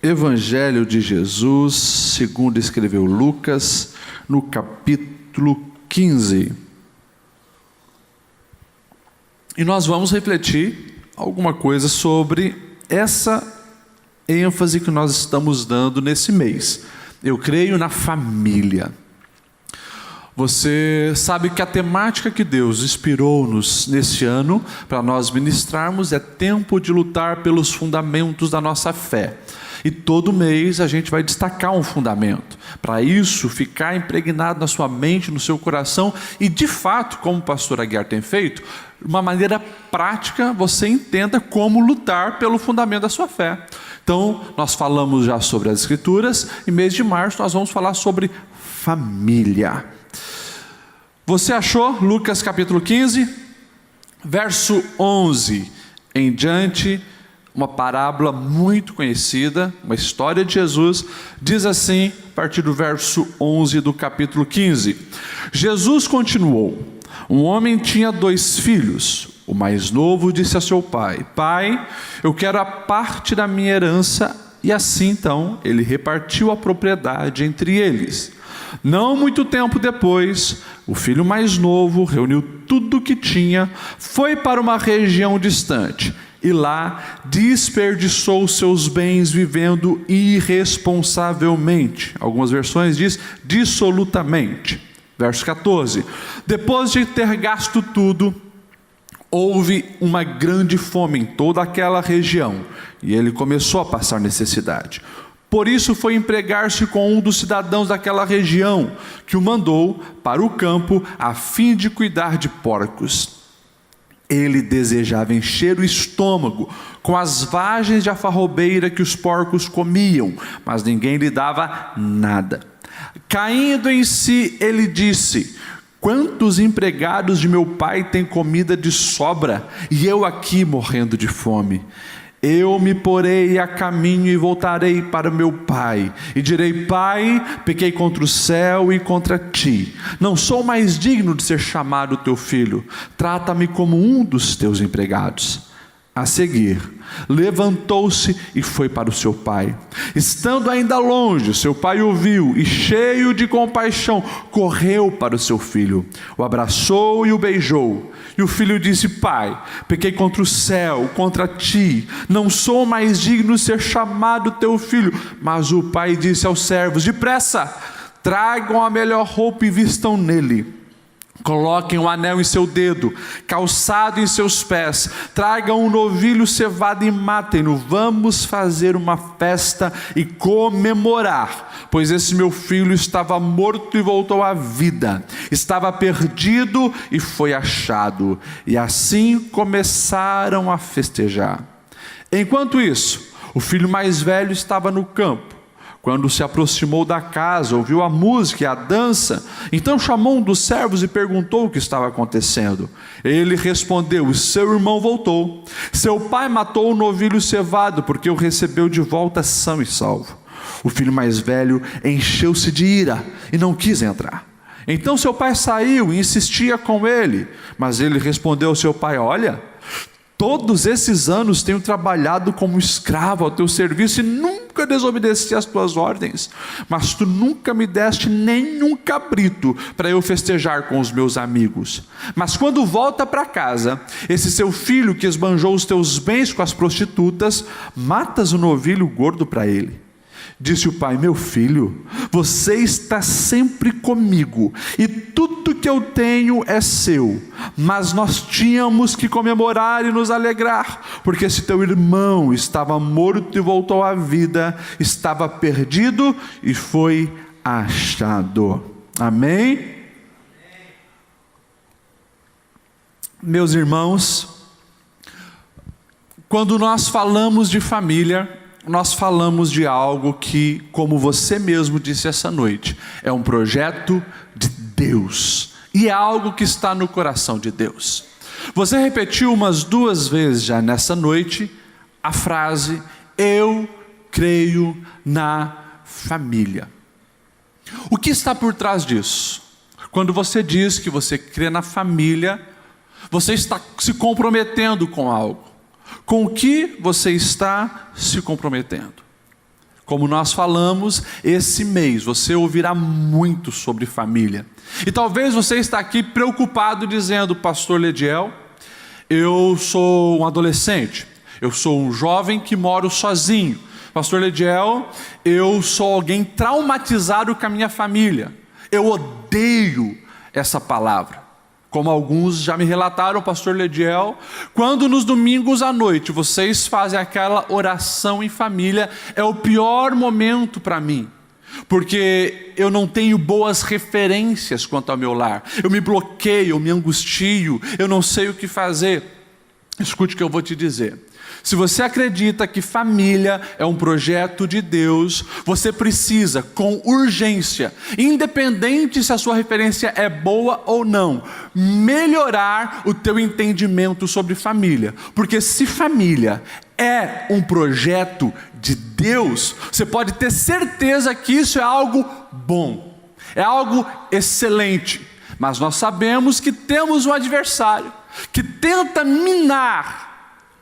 Evangelho de Jesus, segundo escreveu Lucas, no capítulo 15. E nós vamos refletir alguma coisa sobre essa ênfase que nós estamos dando nesse mês. Eu creio na família. Você sabe que a temática que Deus inspirou-nos nesse ano para nós ministrarmos é tempo de lutar pelos fundamentos da nossa fé. E todo mês a gente vai destacar um fundamento, para isso ficar impregnado na sua mente, no seu coração, e de fato, como o pastor Aguiar tem feito, de uma maneira prática, você entenda como lutar pelo fundamento da sua fé. Então, nós falamos já sobre as Escrituras, e mês de março nós vamos falar sobre família. Você achou Lucas capítulo 15, verso 11 em diante? Uma parábola muito conhecida, uma história de Jesus, diz assim, a partir do verso 11 do capítulo 15. Jesus continuou: um homem tinha 2 filhos. O mais novo disse a seu pai: Pai, eu quero a parte da minha herança. E assim então ele repartiu a propriedade entre eles. Não muito tempo depois, o filho mais novo reuniu tudo o que tinha, foi para uma região distante e lá desperdiçou seus bens vivendo irresponsavelmente. Algumas versões diz dissolutamente. Verso 14. Depois de ter gasto tudo, houve uma grande fome em toda aquela região e ele começou a passar necessidade. Por isso foi empregar-se com um dos cidadãos daquela região, que o mandou para o campo a fim de cuidar de porcos. Ele desejava encher o estômago com as vagens de alfarrobeira que os porcos comiam, mas ninguém lhe dava nada. Caindo em si, ele disse: quantos empregados de meu pai têm comida de sobra, e eu aqui morrendo de fome? Eu me porei a caminho e voltarei para meu pai, e direi: Pai, pequei contra o céu e contra ti. Não sou mais digno de ser chamado teu filho. Trata-me como um dos teus empregados. A seguir, levantou-se e foi para o seu pai. Estando ainda longe, seu pai o viu e, cheio de compaixão, correu para o seu filho, o abraçou e o beijou. E o filho disse: Pai, pequei contra o céu, contra ti, não sou mais digno de ser chamado teu filho. Mas o pai disse aos servos: depressa, tragam a melhor roupa e vistam nele. Coloquem um anel em seu dedo, calçado em seus pés, tragam um novilho cevado e matem-no. Vamos fazer uma festa e comemorar, pois esse meu filho estava morto e voltou à vida, estava perdido e foi achado. E assim começaram a festejar. Enquanto isso, o filho mais velho estava no campo. Quando se aproximou da casa, ouviu a música e a dança, então chamou um dos servos e perguntou o que estava acontecendo. Ele respondeu: seu irmão voltou. Seu pai matou o novilho cevado, porque o recebeu de volta são e salvo. O filho mais velho encheu-se de ira e não quis entrar. Então seu pai saiu e insistia com ele, mas ele respondeu ao seu pai: olha, todos esses anos tenho trabalhado como escravo ao teu serviço e nunca desobedeci às tuas ordens, mas tu nunca me deste nenhum cabrito para eu festejar com os meus amigos. Mas quando volta para casa, esse seu filho que esbanjou os teus bens com as prostitutas, matas o novilho gordo para ele. Disse o pai: meu filho, você está sempre comigo e tudo que eu tenho é seu. Mas nós tínhamos que comemorar e nos alegrar, porque esse teu irmão estava morto e voltou à vida, estava perdido e foi achado. Amém? Meus irmãos, quando nós falamos de família, nós falamos de algo que, como você mesmo disse essa noite, é um projeto de Deus, e é algo que está no coração de Deus. Você repetiu umas 2 vezes já nessa noite a frase: eu creio na família. O que está por trás disso? Quando você diz que você crê na família, você está se comprometendo com algo. Com o que você está se comprometendo? Como nós falamos, esse mês você ouvirá muito sobre família. E talvez você está aqui preocupado dizendo: pastor Lediel, eu sou um adolescente, eu sou um jovem que moro sozinho. Pastor Lediel, eu sou alguém traumatizado com a minha família. Eu odeio essa palavra. Como alguns já me relataram, pastor Lediel, quando nos domingos à noite vocês fazem aquela oração em família, é o pior momento para mim, porque eu não tenho boas referências quanto ao meu lar. Eu me bloqueio, eu me angustio, eu não sei o que fazer. Escute o que eu vou te dizer. Se você acredita que família é um projeto de Deus, você precisa, com urgência, independente se a sua referência é boa ou não, melhorar o teu entendimento sobre família. Porque se família é um projeto de Deus, você pode ter certeza que isso é algo bom, é algo excelente. Mas nós sabemos que temos um adversário que tenta minar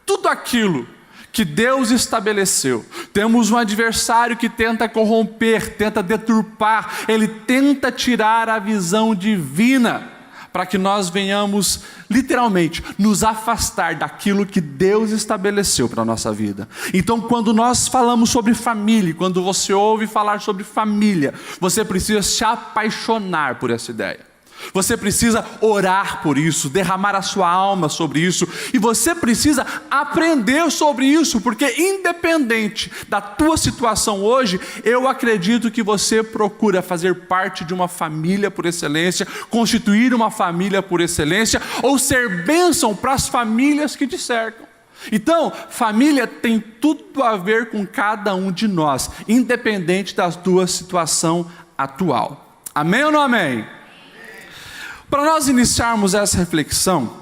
tudo aquilo que Deus estabeleceu. Temos um adversário que tenta corromper, tenta deturpar, ele tenta tirar a visão divina, para que nós venhamos, literalmente, nos afastar daquilo que Deus estabeleceu para a nossa vida. Então, quando nós falamos sobre família, quando você ouve falar sobre família, você precisa se apaixonar por essa ideia. Você precisa orar por isso, derramar a sua alma sobre isso, e você precisa aprender sobre isso, porque independente da tua situação hoje, eu acredito que você procura fazer parte de uma família por excelência, constituir uma família por excelência, ou ser bênção para as famílias que te cercam. Então, família tem tudo a ver com cada um de nós, independente da tua situação atual. Amém ou não amém? Para nós iniciarmos essa reflexão,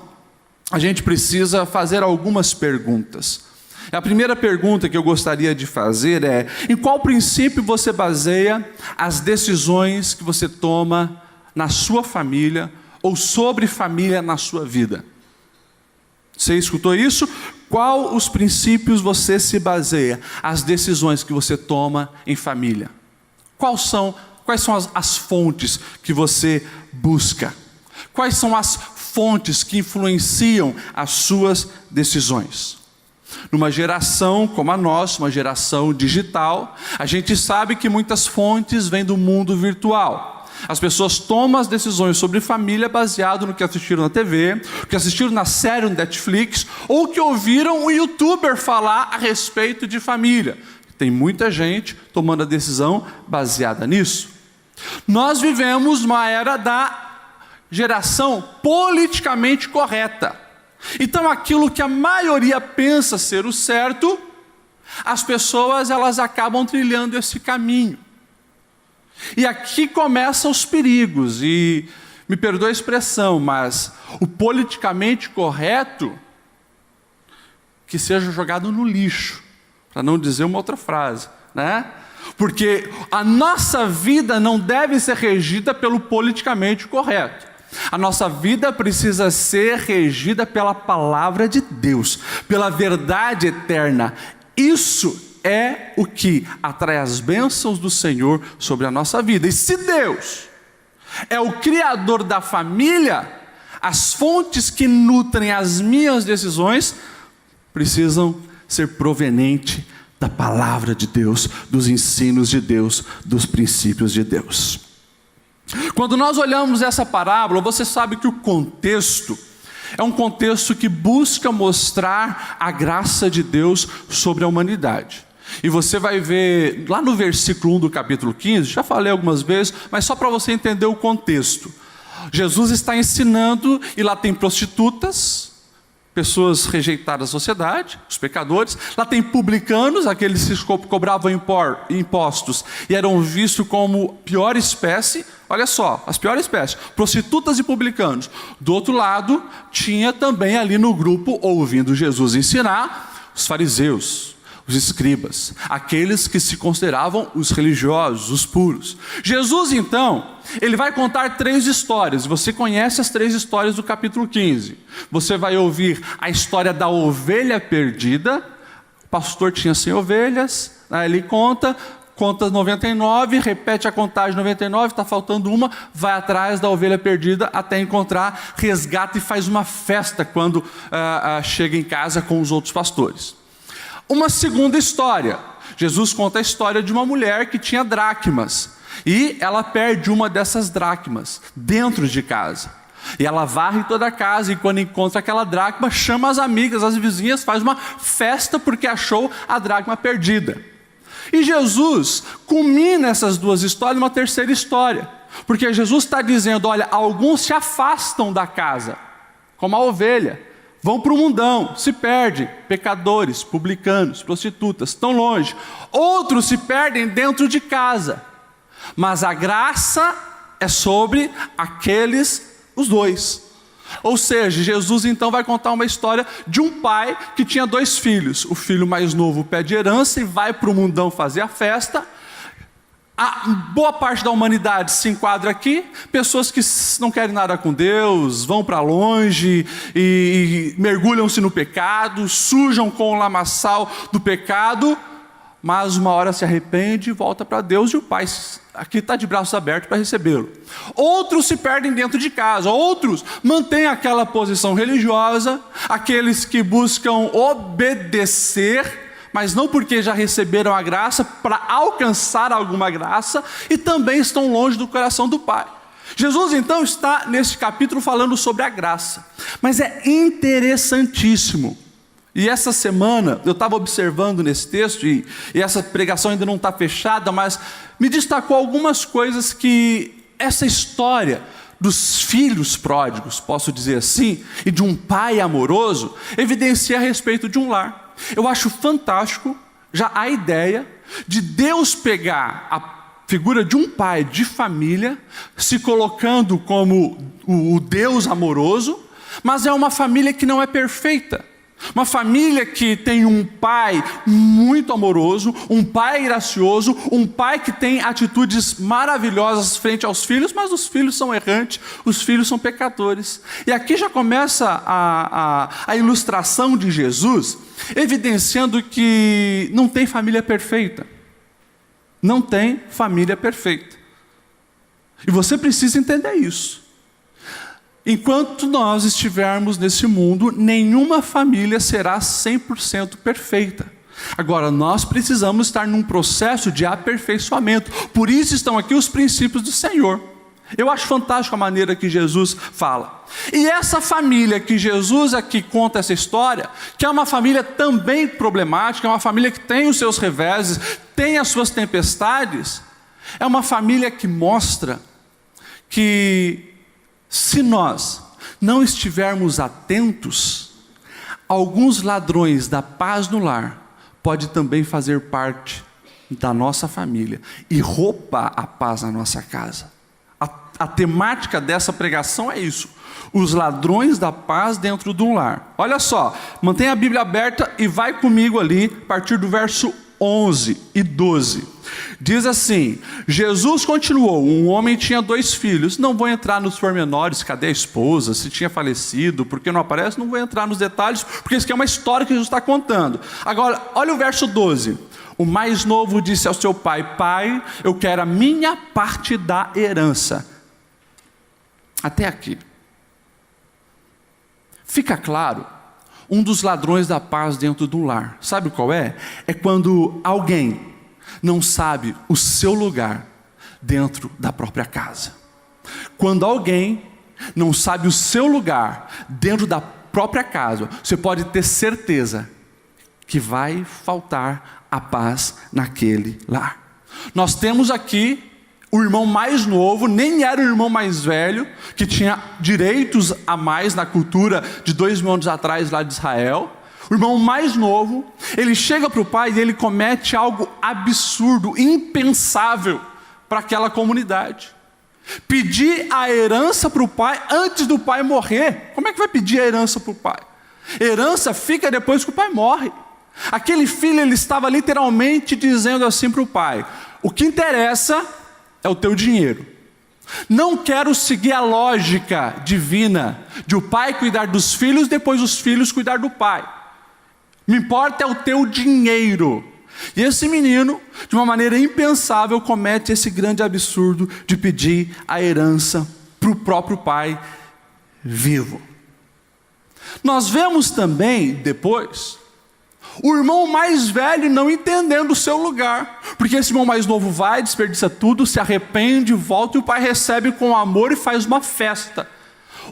a gente precisa fazer algumas perguntas. A primeira pergunta que eu gostaria de fazer é: em qual princípio você baseia as decisões que você toma na sua família ou sobre família na sua vida? Você escutou isso? Qual os princípios você se baseia as decisões que você toma em família? Quais são as fontes que você busca? Quais são as fontes que influenciam as suas decisões? Numa geração como a nossa, uma geração digital, a gente sabe que muitas fontes vêm do mundo virtual. As pessoas tomam as decisões sobre família baseado no que assistiram na TV, o que assistiram na série no Netflix, ou que ouviram um youtuber falar a respeito de família. Tem muita gente tomando a decisão baseada nisso. Nós vivemos uma era da geração politicamente correta. Então aquilo que a maioria pensa ser o certo, as pessoas elas acabam trilhando esse caminho. E aqui começam os perigos, e me perdoe a expressão, mas o politicamente correto que seja jogado no lixo, para não dizer uma outra frase, né? Porque a nossa vida não deve ser regida pelo politicamente correto. A nossa vida precisa ser regida pela palavra de Deus, pela verdade eterna. Isso é o que atrai as bênçãos do Senhor sobre a nossa vida. E se Deus é o Criador da família, as fontes que nutrem as minhas decisões precisam ser provenientes da palavra de Deus, dos ensinos de Deus, dos princípios de Deus. Quando nós olhamos essa parábola, você sabe que o contexto é um contexto que busca mostrar a graça de Deus sobre a humanidade. E você vai ver lá no versículo 1 do capítulo 15, já falei algumas vezes, mas só para você entender o contexto. Jesus está ensinando e lá tem prostitutas, pessoas rejeitadas da sociedade, os pecadores. Lá tem publicanos, aqueles que cobravam impostos e eram vistos como pior espécie. Olha só, as piores espécies, prostitutas e publicanos. Do outro lado, tinha também ali no grupo, ouvindo Jesus ensinar, os fariseus, os escribas, aqueles que se consideravam os religiosos, os puros. Jesus então, ele vai contar 3 histórias, você conhece as 3 histórias do capítulo 15. Você vai ouvir a história da ovelha perdida, O pastor tinha 100 ovelhas, aí ele conta 99, repete a contagem 99, está faltando uma, vai atrás da ovelha perdida até encontrar, resgata e faz uma festa quando chega em casa com os outros pastores. Uma segunda história, Jesus conta a história de uma mulher que tinha dracmas, e ela perde uma dessas dracmas dentro de casa. E ela varre toda a casa, e quando encontra aquela dracma, chama as amigas, as vizinhas, faz uma festa porque achou a dracma perdida. E Jesus culmina essas duas histórias numa terceira história, porque Jesus está dizendo, olha, alguns se afastam da casa, como a ovelha, vão para o mundão, se perdem, pecadores, publicanos, prostitutas, estão longe. Outros se perdem dentro de casa, mas a graça é sobre os dois. Ou seja, Jesus então vai contar uma história de um pai que tinha 2 filhos. O filho mais novo pede herança e vai para o mundão fazer a festa. A boa parte da humanidade se enquadra aqui, pessoas que não querem nada com Deus, vão para longe e mergulham-se no pecado, sujam com o lamaçal do pecado, mas uma hora se arrepende e volta para Deus, e o pai aqui está de braços abertos para recebê-lo. Outros se perdem dentro de casa, outros mantêm aquela posição religiosa, aqueles que buscam obedecer, mas não porque já receberam a graça, para alcançar alguma graça, e também estão longe do coração do Pai. Jesus então está nesse capítulo falando sobre a graça, mas é interessantíssimo. E essa semana, eu estava observando nesse texto, e essa pregação ainda não está fechada, mas me destacou algumas coisas que essa história dos filhos pródigos, posso dizer assim, e de um pai amoroso, evidencia a respeito de um lar. Eu acho fantástico já a ideia de Deus pegar a figura de um pai de família, se colocando como o Deus amoroso, mas é uma família que não é perfeita. Uma família que tem um pai muito amoroso, um pai gracioso, um pai que tem atitudes maravilhosas frente aos filhos, mas os filhos são errantes, os filhos são pecadores. E aqui já começa a ilustração de Jesus, evidenciando que não tem família perfeita. Não tem família perfeita. E você precisa entender isso. Enquanto nós estivermos nesse mundo, nenhuma família será 100% perfeita. Agora, nós precisamos estar num processo de aperfeiçoamento. Por isso estão aqui os princípios do Senhor. Eu acho fantástico a maneira que Jesus fala. E essa família que Jesus aqui conta essa história, que é uma família também problemática, é uma família que tem os seus reveses, tem as suas tempestades, é uma família que mostra que se nós não estivermos atentos, alguns ladrões da paz no lar podem também fazer parte da nossa família e roubar a paz na nossa casa. A temática dessa pregação é isso: os ladrões da paz dentro do lar. Olha só, mantenha a Bíblia aberta e vai comigo ali, a partir do verso 11 e 12. Diz assim: Jesus continuou, um homem tinha 2 filhos. Não vou entrar nos pormenores, cadê a esposa, se tinha falecido, porque não aparece, não vou entrar nos detalhes, porque isso aqui é uma história que Jesus está contando. Agora, olha o verso 12. O mais novo disse ao seu pai: pai, eu quero a minha parte da herança. Até aqui. Fica claro, um dos ladrões da paz dentro do lar, sabe qual é? É quando alguém não sabe o seu lugar dentro da própria casa. Quando alguém não sabe o seu lugar dentro da própria casa, você pode ter certeza que vai faltar a paz naquele lar. Nós temos aqui o irmão mais novo, nem era o irmão mais velho, que tinha direitos a mais na cultura de 2000 anos atrás lá de Israel. O irmão mais novo, ele chega para o pai e ele comete algo absurdo, impensável para aquela comunidade. Pedir a herança para o pai antes do pai morrer. Como é que vai pedir a herança para o pai? Herança fica depois que o pai morre. Aquele filho, ele estava literalmente dizendo assim para o pai: o que interessa é o teu dinheiro. Não quero seguir a lógica divina de o pai cuidar dos filhos, depois os filhos cuidar do pai. Me importa é o teu dinheiro. E esse menino, de uma maneira impensável, comete esse grande absurdo de pedir a herança para o próprio pai vivo. Nós vemos também, depois, o irmão mais velho não entendendo o seu lugar, porque esse irmão mais novo vai, desperdiça tudo, se arrepende, volta e o pai recebe com amor e faz uma festa.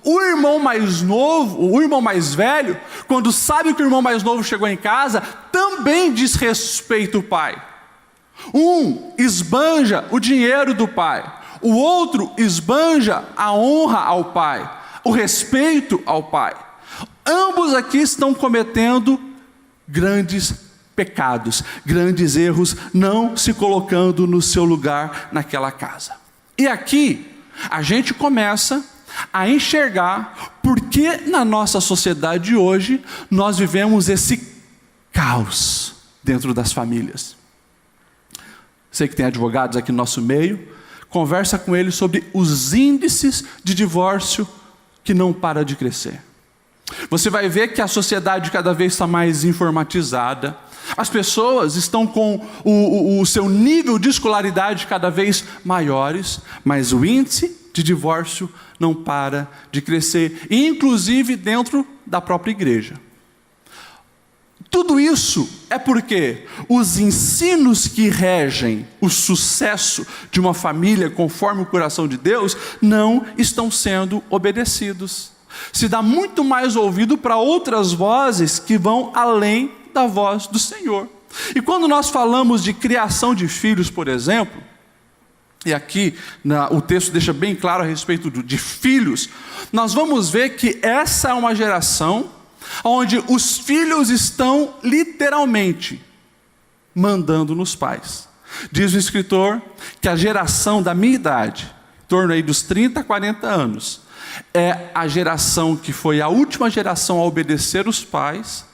O irmão mais novo, o irmão mais velho, quando sabe que o irmão mais novo chegou em casa, também desrespeita o pai. Um esbanja o dinheiro do pai, o outro esbanja a honra ao pai, o respeito ao pai. Ambos aqui estão cometendo grandes pecados, grandes erros, não se colocando no seu lugar naquela casa. E aqui a gente começa a enxergar por que na nossa sociedade hoje nós vivemos esse caos dentro das famílias. Sei que tem advogados aqui no nosso meio, conversa com eles sobre os índices de divórcio que não para de crescer. Você vai ver que a sociedade cada vez está mais informatizada, as pessoas estão com o seu nível de escolaridade cada vez maiores, mas o índice de divórcio não para de crescer, inclusive dentro da própria igreja. Tudo isso é porque os ensinos que regem o sucesso de uma família conforme o coração de Deus não estão sendo obedecidos. Se dá muito mais ouvido para outras vozes que vão além da voz do Senhor. E quando nós falamos de criação de filhos, por exemplo, e aqui o texto deixa bem claro a respeito de filhos, nós vamos ver que essa é uma geração onde os filhos estão literalmente mandando nos pais. Diz o escritor que a geração da minha idade, em torno aí dos 30 a 40 anos, é a geração que foi a última geração a obedecer os pais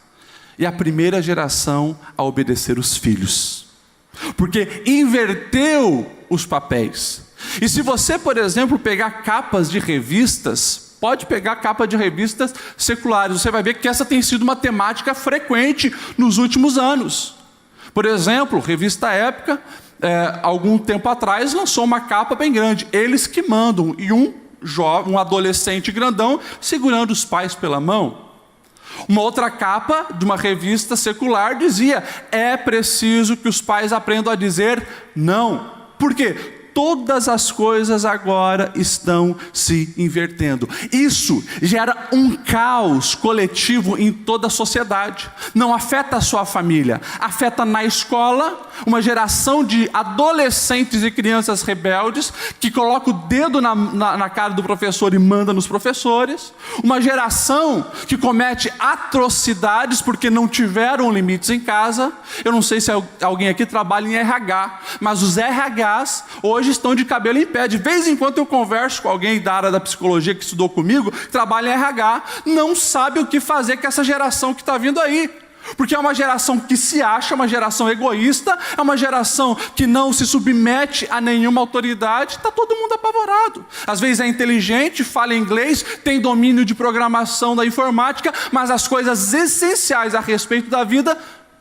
e a primeira geração a obedecer os filhos. Porque inverteu os papéis. E se você, por exemplo, pegar capas de revistas, pode pegar capa de revistas seculares, você vai ver que essa tem sido uma temática frequente nos últimos anos. Por exemplo, revista Época, algum tempo atrás, lançou uma capa bem grande, Eles que Mandam, e um adolescente grandão segurando os pais pela mão. Uma outra capa de uma revista secular dizia: é preciso que os pais aprendam a dizer não. Por quê? Todas as coisas agora estão se invertendo. Isso gera um caos coletivo em toda a sociedade. Não afeta a sua família, afeta na escola, uma geração de adolescentes e crianças rebeldes que coloca o dedo na cara do professor e manda nos professores. Uma geração que comete atrocidades porque não tiveram limites em casa. Eu não sei se alguém aqui trabalha em RH, mas os RHs hoje estão de cabelo em pé. De vez em quando eu converso com alguém da área da psicologia que estudou comigo, trabalha em RH, não sabe o que fazer com essa geração que está vindo aí. Porque é uma geração que se acha, uma geração egoísta, é uma geração que não se submete a nenhuma autoridade, está todo mundo apavorado. Às vezes é inteligente, fala inglês, tem domínio de programação da informática, mas as coisas essenciais a respeito da vida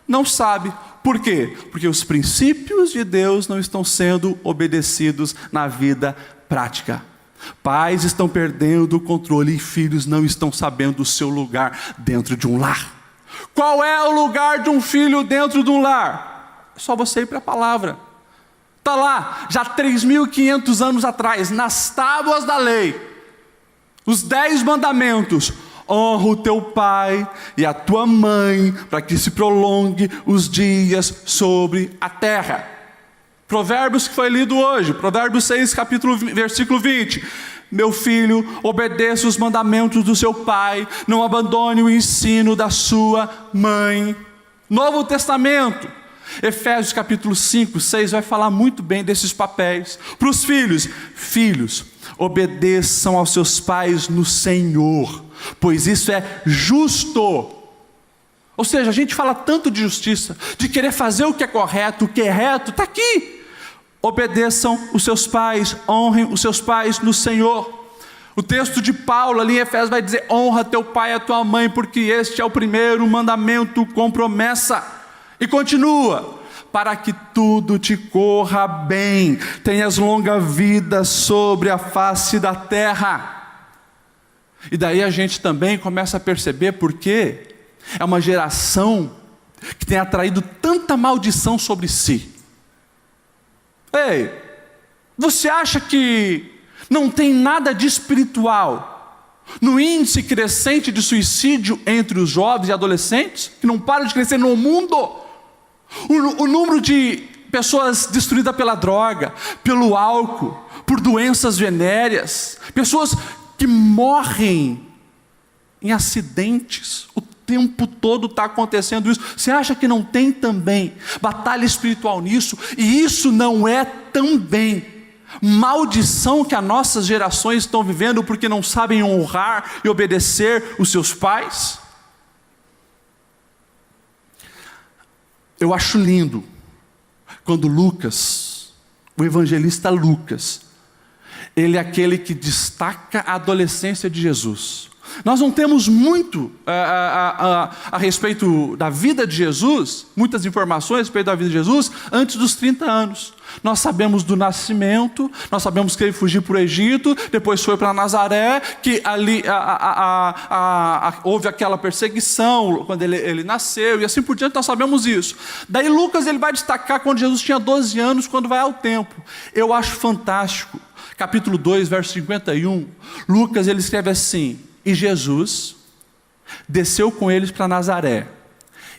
não sabe. Por quê? Porque os princípios de Deus não estão sendo obedecidos na vida prática. Pais estão perdendo o controle e filhos não estão sabendo o seu lugar dentro de um lar. Qual é o lugar de um filho dentro de um lar? É só você ir para a palavra. Está lá, já 3.500 anos atrás, nas tábuas da lei, os 10 mandamentos. Honra o teu pai e a tua mãe, para que se prolongue os dias sobre a terra. Provérbios que foi lido hoje, Provérbios 6, versículo 20. Meu filho, obedeça os mandamentos do seu pai, não abandone o ensino da sua mãe. Novo Testamento, Efésios capítulo 5, 6, vai falar muito bem desses papéis. Para os filhos, filhos, obedeçam aos seus pais no Senhor, pois isso é justo. Ou seja, a gente fala tanto de justiça, de querer fazer o que é correto, o que é reto, está aqui. Obedeçam os seus pais, honrem os seus pais no Senhor. O texto de Paulo ali em Efésios vai dizer: honra teu pai e a tua mãe, porque este é o primeiro mandamento com promessa. E continua: para que tudo te corra bem, tenhas longa vida sobre a face da terra. E daí a gente também começa a perceber porque é uma geração que tem atraído tanta maldição sobre si. Ei, você acha que não tem nada de espiritual no índice crescente de suicídio entre os jovens e adolescentes, que não para de crescer no mundo? O número de pessoas destruídas pela droga, pelo álcool, por doenças venéreas, pessoas que morrem em acidentes, o tempo todo está acontecendo isso. Você acha que não tem também batalha espiritual nisso? E isso não é também maldição que as nossas gerações estão vivendo porque não sabem honrar e obedecer os seus pais? Eu acho lindo quando Lucas, o evangelista Lucas, ele é aquele que destaca a adolescência de Jesus. Nós não temos muito a respeito da vida de Jesus, muitas informações a respeito da vida de Jesus, antes dos 30 anos. Nós sabemos do nascimento, nós sabemos que ele fugiu para o Egito, depois foi para Nazaré, que ali houve aquela perseguição quando ele nasceu, e assim por diante, nós sabemos isso. Daí Lucas ele vai destacar quando Jesus tinha 12 anos, quando vai ao templo. Eu acho fantástico. Capítulo 2, verso 51, Lucas ele escreve assim: e Jesus desceu com eles para Nazaré,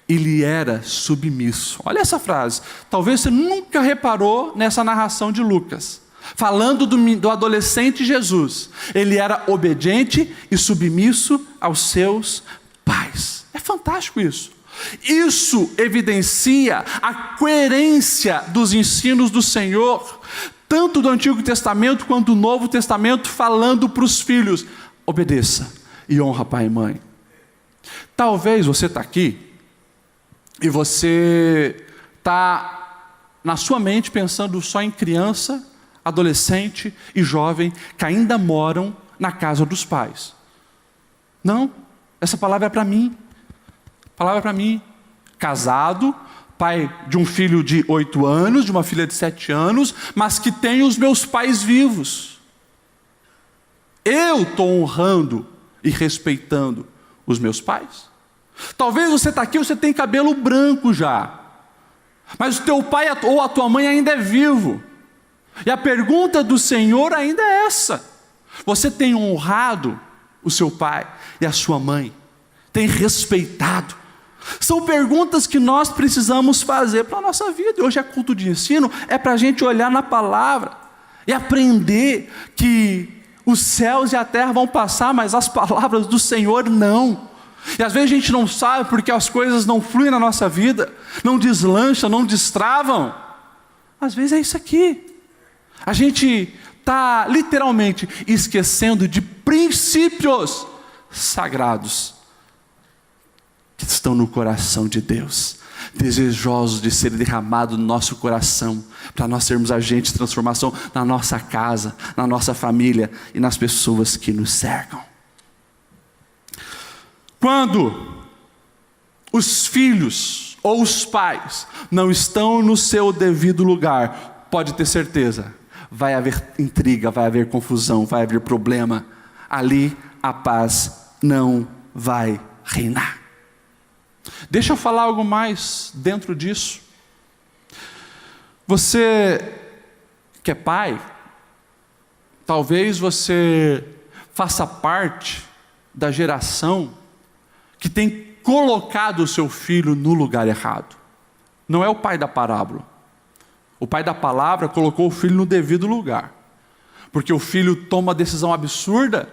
e lhe era submisso. Olha essa frase, talvez você nunca reparou nessa narração de Lucas, falando do adolescente Jesus. Ele era obediente e submisso aos seus pais. É fantástico isso. Isso evidencia a coerência dos ensinos do Senhor, tanto do Antigo Testamento quanto do Novo Testamento, falando para os filhos: obedeça e honra pai e mãe. Talvez você está aqui e você está na sua mente pensando só em criança, adolescente e jovem que ainda moram na casa dos pais. Não, essa palavra é para mim. A palavra é para mim. Casado, pai de um filho de 8 anos, de uma filha de 7 anos, mas que tem os meus pais vivos. Eu estou honrando e respeitando os meus pais. Talvez você está aqui, você tem cabelo branco já, mas o teu pai ou a tua mãe ainda é vivo. E a pergunta do Senhor ainda é essa: você tem honrado o seu pai e a sua mãe? Tem respeitado? São perguntas que nós precisamos fazer para a nossa vida. Hoje é culto de ensino, é para a gente olhar na palavra e aprender que os céus e a terra vão passar, mas as palavras do Senhor não. E às vezes a gente não sabe porque as coisas não fluem na nossa vida, não deslancham, não destravam. Às vezes é isso aqui. A gente está literalmente esquecendo de princípios sagrados que estão no coração de Deus, desejosos de ser derramados no nosso coração, para nós sermos agentes de transformação na nossa casa, na nossa família e nas pessoas que nos cercam. Quando os filhos ou os pais não estão no seu devido lugar, pode ter certeza, vai haver intriga, vai haver confusão, vai haver problema. Ali a paz não vai reinar. Deixa eu falar algo mais dentro disso. Você que é pai, talvez você faça parte da geração que tem colocado o seu filho no lugar errado. Não é o pai da parábola. O pai da palavra colocou o filho no devido lugar, porque o filho toma uma decisão absurda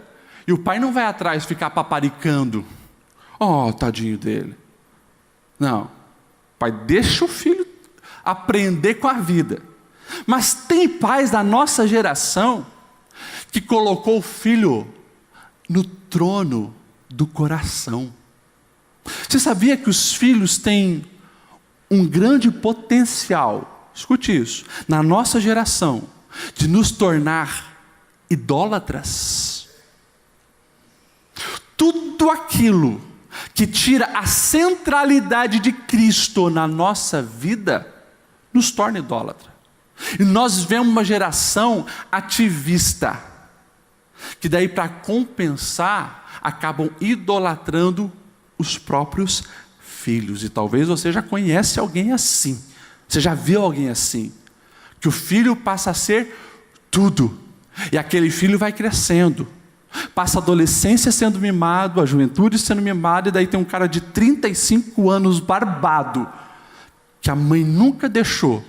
e o pai não vai atrás ficar paparicando: oh, tadinho dele. Não, o pai deixa o filho aprender com a vida. Mas tem pais da nossa geração que colocou o filho no trono do coração. Você sabia que os filhos têm um grande potencial, escute isso, na nossa geração, de nos tornar idólatras? tudo aquilo que tira a centralidade de Cristo na nossa vida, nos torna idólatra. E nós vemos uma geração ativista, que daí para compensar, acabam idolatrando os próprios filhos. E talvez você já conhece alguém assim, você já viu alguém assim, que o filho passa a ser tudo, e aquele filho vai crescendo, passa a adolescência sendo mimado, a juventude sendo mimada, e daí tem um cara de 35 anos barbado, que a mãe nunca deixou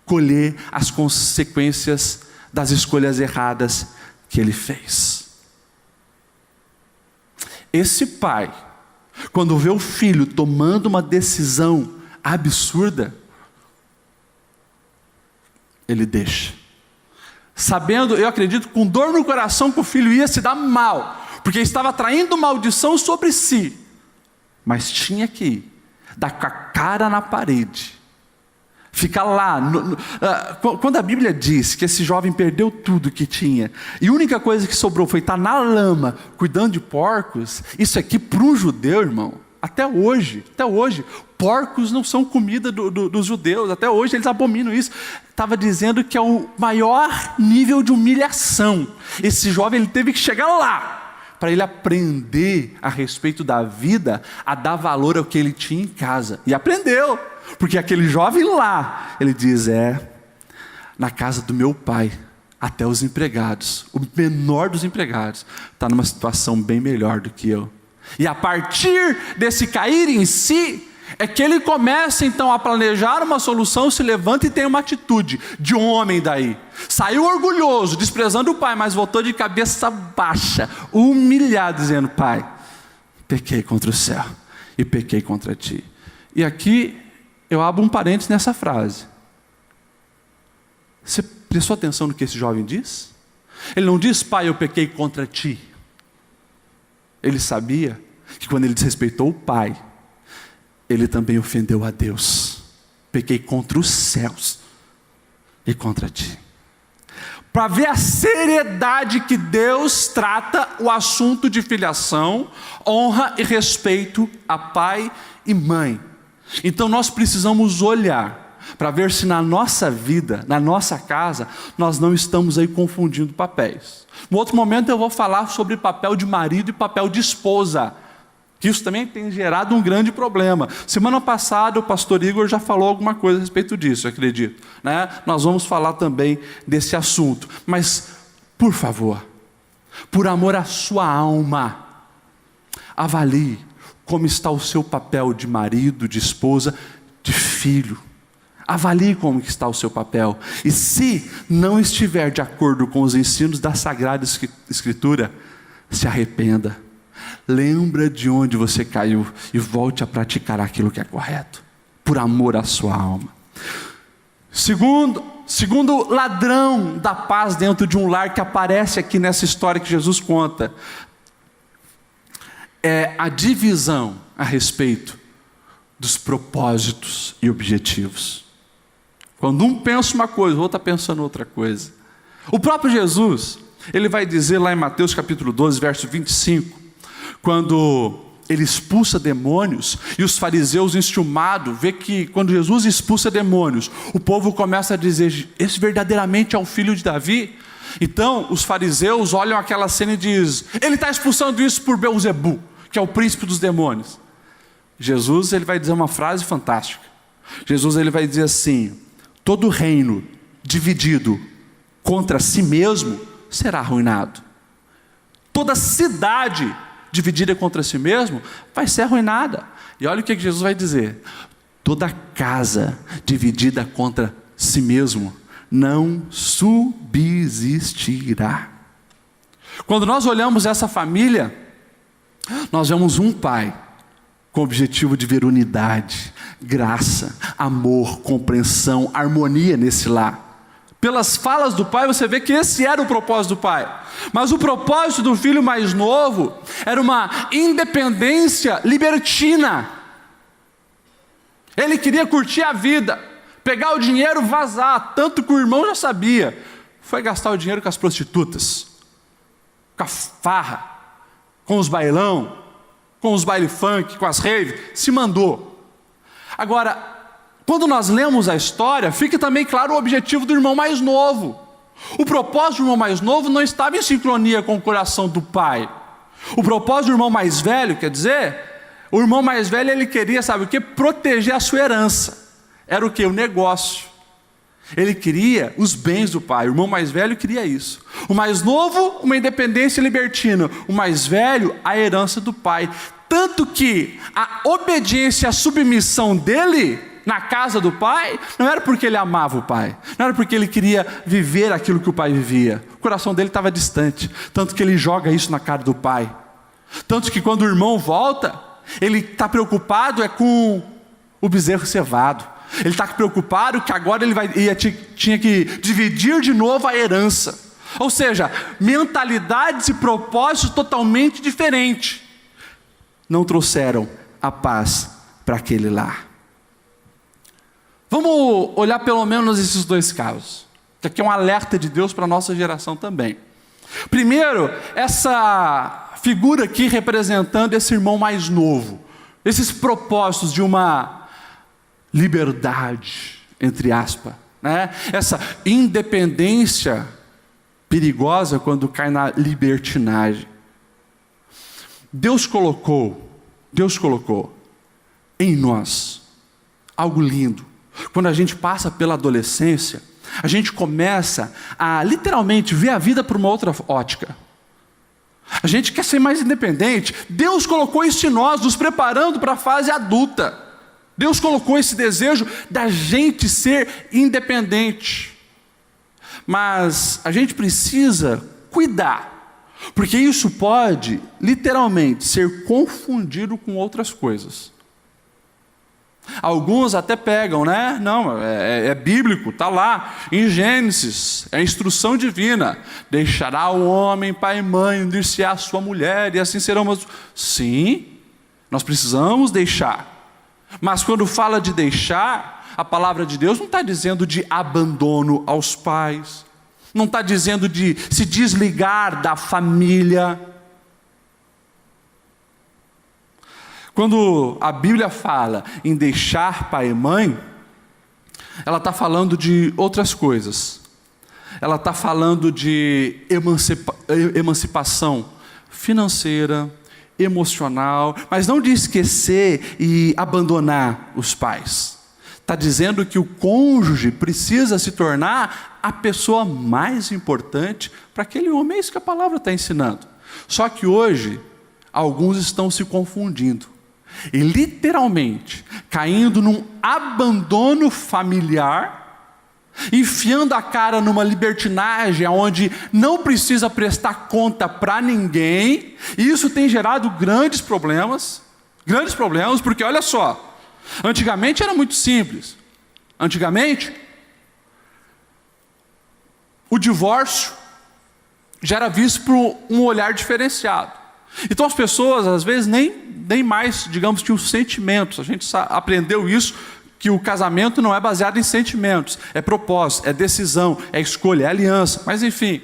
colher as consequências das escolhas erradas que ele fez. Esse pai, quando vê o filho tomando uma decisão absurda, ele deixa. Sabendo, eu acredito, com dor no coração, que o filho ia se dar mal, porque estava traindo maldição sobre si, mas tinha que ir, dar com a cara na parede, ficar lá. Quando a Bíblia diz que esse jovem perdeu tudo que tinha, e a única coisa que sobrou foi estar na lama, cuidando de porcos, isso aqui para um judeu, irmão, até hoje, porcos não são comida dos judeus, até hoje eles abominam isso. Estava dizendo que é o maior nível de humilhação. Esse jovem, ele teve que chegar lá, para ele aprender a respeito da vida, a dar valor ao que ele tinha em casa, e aprendeu, porque aquele jovem lá, ele diz, na casa do meu pai, até os empregados, o menor dos empregados, está numa situação bem melhor do que eu. E a partir desse cair em si, é que ele começa então a planejar uma solução, se levanta e tem uma atitude de um homem daí. Saiu orgulhoso, desprezando o pai, mas voltou de cabeça baixa, humilhado, dizendo, pai, pequei contra o céu e pequei contra ti. E aqui eu abro um parênteses nessa frase. Você prestou atenção no que esse jovem diz? Ele não diz, pai, eu pequei contra ti. Ele sabia que quando ele desrespeitou o pai, ele também ofendeu a Deus. Pequei contra os céus e contra ti. Para ver a seriedade que Deus trata o assunto de filiação, honra e respeito a pai e mãe. Então nós precisamos olhar para ver se na nossa vida, na nossa casa, nós não estamos aí confundindo papéis. No outro momento eu vou falar sobre papel de marido e papel de esposa, que isso também tem gerado um grande problema. Semana passada o pastor Igor já falou alguma coisa a respeito disso, eu acredito, né? Nós vamos falar também desse assunto, mas por favor, por amor à sua alma, avalie como está o seu papel de marido, de esposa, de filho. Avalie como está o seu papel, e se não estiver de acordo com os ensinos da Sagrada Escritura, se arrependa, lembra de onde você caiu e volte a praticar aquilo que é correto, por amor à sua alma. Segundo ladrão da paz dentro de um lar que aparece aqui nessa história que Jesus conta, é a divisão a respeito dos propósitos e objetivos. Quando um pensa uma coisa, o outro está pensando outra coisa. O próprio Jesus, ele vai dizer lá em Mateus capítulo 12, verso 25, quando ele expulsa demônios, e os fariseus enciumados, vê que quando Jesus expulsa demônios, o povo começa a dizer, esse verdadeiramente é o filho de Davi? Então os fariseus olham aquela cena e dizem, ele está expulsando isso por Beelzebu, que é o príncipe dos demônios. Jesus, ele vai dizer uma frase fantástica. Jesus, ele vai dizer assim, todo reino dividido contra si mesmo será arruinado. Toda cidade dividida contra si mesmo vai ser arruinada. E olha o que Jesus vai dizer, toda casa dividida contra si mesmo não subsistirá. Quando nós olhamos essa família, nós vemos um pai com o objetivo de ver unidade, graça, amor, compreensão, harmonia nesse lar. Pelas falas do pai você vê que esse era o propósito do pai. Mas o propósito do filho mais novo era uma independência libertina. Ele queria curtir a vida, pegar o dinheiro, vazar, tanto que o irmão já sabia. Foi gastar o dinheiro com as prostitutas, com a farra. com os bailão, com os baile funk, com as raves, se mandou. Agora, quando nós lemos a história, fica também claro o objetivo do irmão mais novo. O propósito do irmão mais novo não estava em sincronia com o coração do pai. O propósito do irmão mais velho, quer dizer, o irmão mais velho ele queria, sabe o que? Proteger a sua herança. Era o que? O negócio. Ele queria os bens do pai. O irmão mais velho queria isso. O mais novo, uma independência libertina. O mais velho, a herança do pai. Tanto que a obediência e a submissão dele na casa do pai, não era porque ele amava o pai, não era porque ele queria viver aquilo que o pai vivia. O coração dele estava distante, tanto que ele joga isso na cara do pai. Tanto que quando o irmão volta, ele está preocupado com o bezerro cevado. Ele está preocupado que agora ele tinha que dividir de novo a herança. Ou seja, mentalidades e propósitos totalmente diferentes não trouxeram a paz para aquele lar. Vamos olhar pelo menos esses dois casos, que aqui é um alerta de Deus para a nossa geração também. Primeiro, essa figura aqui representando esse irmão mais novo, esses propósitos de uma liberdade, entre aspas, né? Essa independência perigosa quando cai na libertinagem. Deus colocou em nós algo lindo. Quando a gente passa pela adolescência, a gente começa a literalmente ver a vida por uma outra ótica. A gente quer ser mais independente. Deus colocou isso em nós, nos preparando para a fase adulta. Deus colocou esse desejo da gente ser independente. Mas a gente precisa cuidar, porque isso pode literalmente ser confundido com outras coisas. Alguns até pegam, né? Não, é bíblico, está lá, em Gênesis, é instrução divina. Deixará o homem pai e mãe, unir-se-á a sua mulher, e assim serão. Sim, nós precisamos deixar. Mas quando fala de deixar, a palavra de Deus não está dizendo de abandono aos pais, não está dizendo de se desligar da família. Quando a Bíblia fala em deixar pai e mãe, ela está falando de outras coisas. Ela está falando de emancipação financeira, emocional, mas não de esquecer e abandonar os pais. Está dizendo que o cônjuge precisa se tornar a pessoa mais importante para aquele homem. É isso que a palavra está ensinando. Só que hoje, alguns estão se confundindo. E literalmente caindo num abandono familiar, enfiando a cara numa libertinagem onde não precisa prestar conta para ninguém. E isso tem gerado grandes problemas, porque olha só, antigamente era muito simples. Antigamente o divórcio já era visto por um olhar diferenciado. Então as pessoas às vezes nem mais, digamos, tinham sentimentos. A gente aprendeu isso, que o casamento não é baseado em sentimentos, é propósito, é decisão, é escolha, é aliança, mas enfim.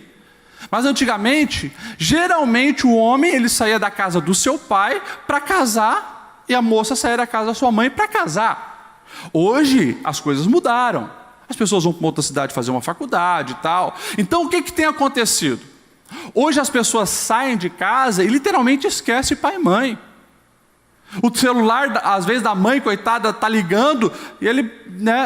Mas antigamente, geralmente o homem ele saía da casa do seu pai para casar, e a moça saía da casa da sua mãe para casar. Hoje as coisas mudaram, as pessoas vão para uma outra cidade fazer uma faculdade e tal. Então o que tem acontecido? Hoje as pessoas saem de casa e literalmente esquecem pai e mãe. O celular, às vezes, da mãe, coitada, está ligando, e ele